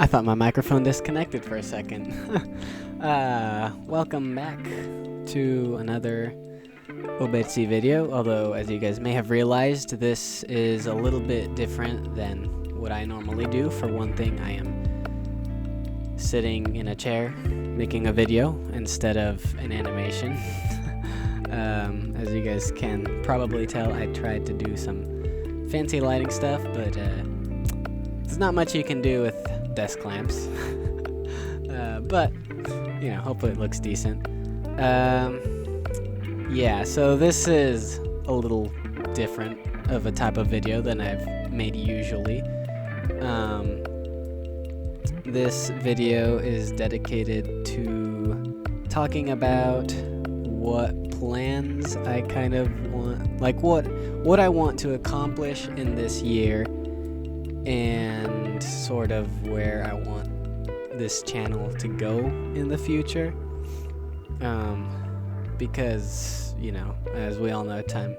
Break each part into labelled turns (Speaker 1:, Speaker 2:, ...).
Speaker 1: I thought my microphone disconnected for a second. Welcome back to another Obetsi video, although as you guys may have realized, this is a little bit different than what I normally do. For one thing, I am sitting in a chair making a video instead of an animation. As you guys can probably tell, I tried to do some fancy lighting stuff, but there's not much you can do with desk lamps. But, you know, hopefully it looks decent. Yeah, so this is a little different of a type of video than I've made usually. This video is dedicated to talking about what plans I kind of want, like what I want to accomplish in this year, and sort of where I want this channel to go in the future. Because, you know, as we all know, time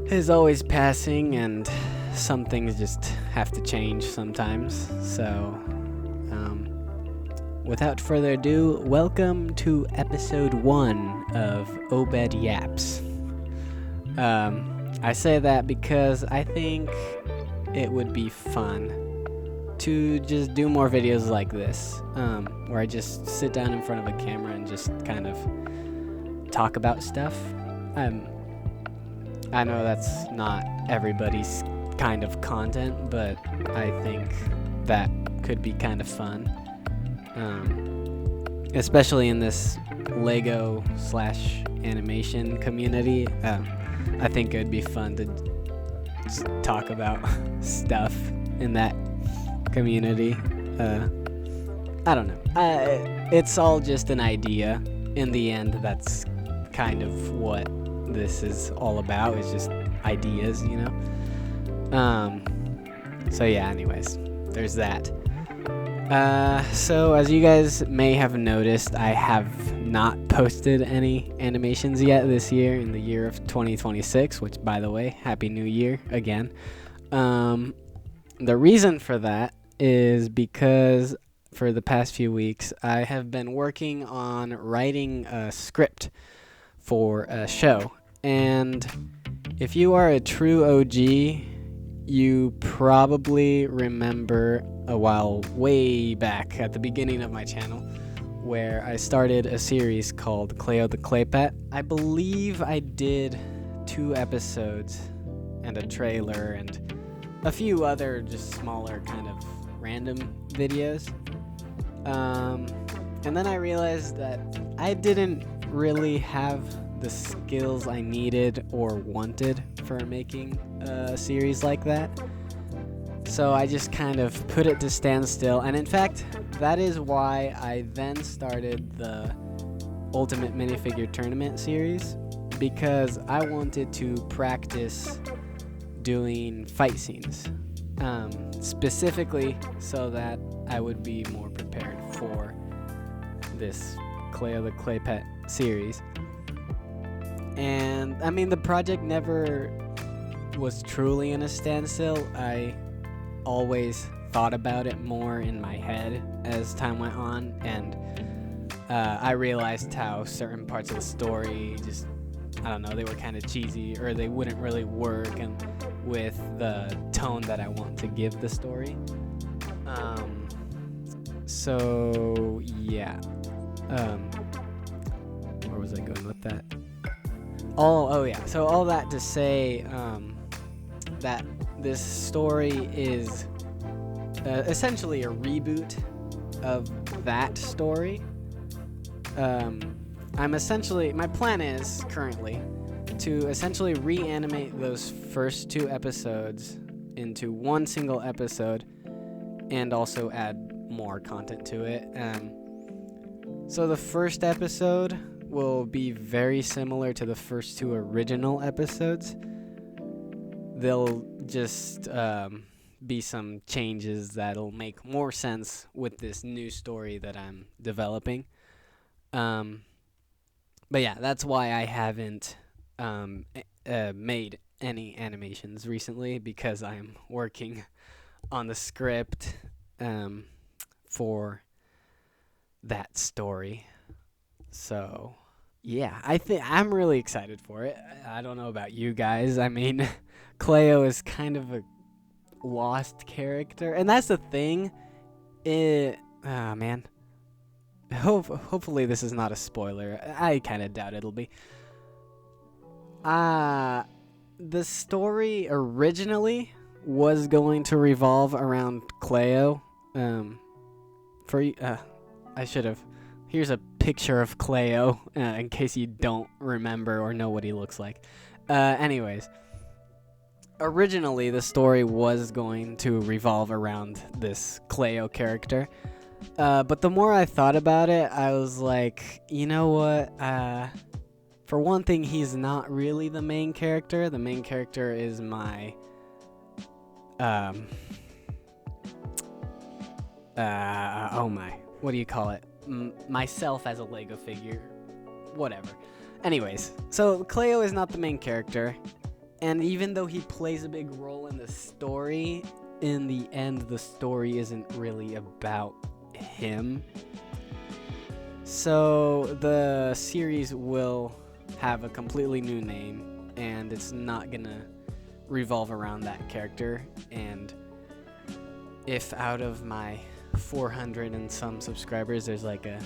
Speaker 1: is always passing and some things just have to change sometimes. So, without further ado, welcome to episode 1 of Obed Yaps. I say that because I think it would be fun to just do more videos like this, where I just sit down in front of a camera and just kind of talk about stuff. I know that's not everybody's kind of content, but I think that could be kind of fun, especially in this Lego / animation community. I think it would be fun to just talk about stuff in that community. I don't know. It's all just an idea. In the end, that's kind of what this is all about, is just ideas, you know? So yeah, anyways, there's that. So as you guys may have noticed, I have not posted any animations yet this year, in the year of 2026, which, by the way, Happy New Year again. The reason for that is because for the past few weeks, I have been working on writing a script for a show. And if you are a true OG, you probably remember a while way back at the beginning of my channel where I started a series called Cleo the Clay Pet. I believe I did 2 episodes and a trailer and a few other just smaller kind of random videos. And then I realized that I didn't really have the skills I needed or wanted for making a series like that. So I just kind of put it to standstill. And in fact, that is why I then started the Ultimate Minifigure Tournament series, because I wanted to practice doing fight scenes, specifically so that I would be more prepared for this Cleo the Clay Pet series. And I mean, the project never was truly in a standstill. I always thought about it more in my head as time went on, and I realized how certain parts of the story just, I don't know, they were kind of cheesy, or they wouldn't really work and with the tone that I want to give the story. So yeah, where was I going with that? Oh yeah. So all that to say, that this story is essentially a reboot of that story. My plan is currently to essentially reanimate those first 2 episodes into one single episode, and also add more content to it. So the first episode will be very similar to the first 2 original episodes. They'll just be some changes that'll make more sense with this new story that I'm developing. But yeah, that's why I haven't made any animations recently, because I'm working on the script for that story. So yeah, I'm really excited for it. I don't know about you guys. I mean, Cleo is kind of a lost character, and that's the thing. Man. Hopefully this is not a spoiler. I kind of doubt it'll be. The story originally was going to revolve around Cleo. I should have. Here's a picture of Cleo, in case you don't remember or know what he looks like. Anyways, originally the story was going to revolve around this Cleo character. But the more I thought about it, I was like, you know what? For one thing, he's not really the main character. The main character is my what do you call it? Myself as a Lego figure. Whatever. Anyways, so Cleo is not the main character, and even though he plays a big role in the story, in the end, the story isn't really about him. So the series will have a completely new name, and it's not gonna revolve around that character. And if out of my 400 and some subscribers there's like a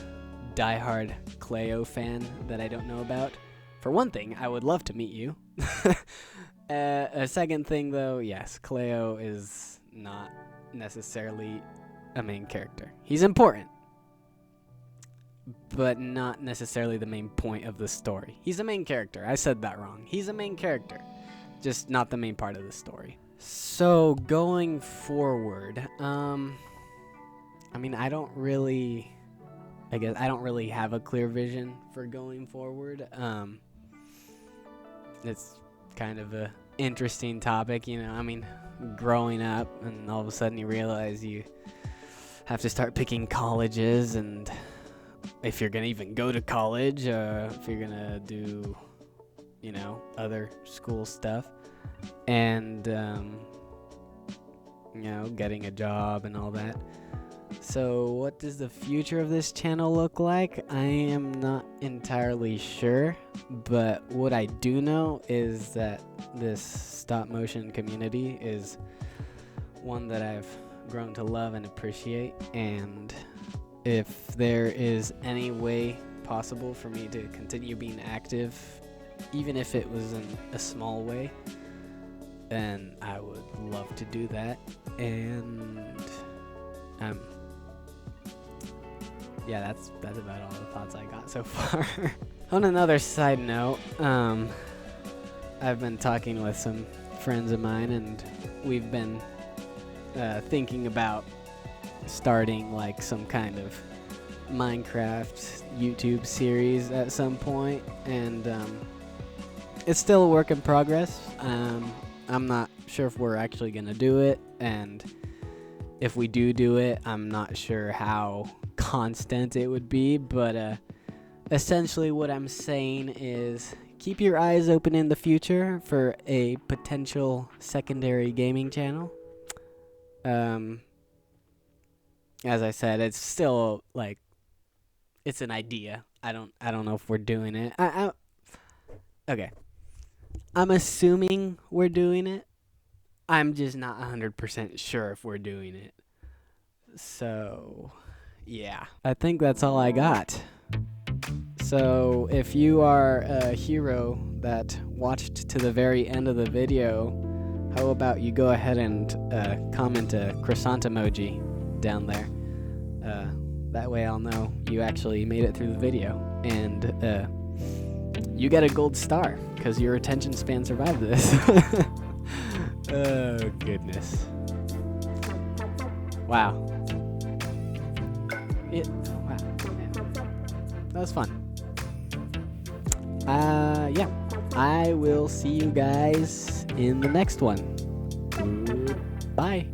Speaker 1: diehard Cleo fan that I don't know about, for one thing, I would love to meet you. A second thing though, yes, Cleo is not necessarily a main character. He's important, but not necessarily the main point of the story. He's a main character. I said that wrong. He's a main character, just not the main part of the story. So going forward, I mean, I don't really have a clear vision for going forward. It's kind of a interesting topic, you know. I mean, growing up and all of a sudden you realize you have to start picking colleges, and if you're gonna even go to college, if you're gonna do, you know, other school stuff, and you know, getting a job and all that. So what does the future of this channel look like? I am not entirely sure, but what I do know is that this stop motion community is one that I've grown to love and appreciate, and if there is any way possible for me to continue being active, even if it was in a small way, then I would love to do that. And yeah, that's about all the thoughts I got so far. On another side note, I've been talking with some friends of mine, and we've been thinking about starting like some kind of Minecraft YouTube series at some point, and it's still a work in progress. I'm not sure if we're actually gonna do it, and if we do it, I'm not sure how constant it would be, but essentially what I'm saying is keep your eyes open in the future for a potential secondary gaming channel. As I said, it's still like, it's an idea. I don't know if we're doing it. Okay. I'm assuming we're doing it. I'm just not 100% sure if we're doing it. So, yeah. I think that's all I got. So, if you are a hero that watched to the very end of the video, how about you go ahead and comment a croissant emoji down there. That way I'll know you actually made it through the video. And you get a gold star, because your attention span survived this. Oh, goodness. Wow. Wow. Man. That was fun. Yeah. I will see you guys in the next one. Bye.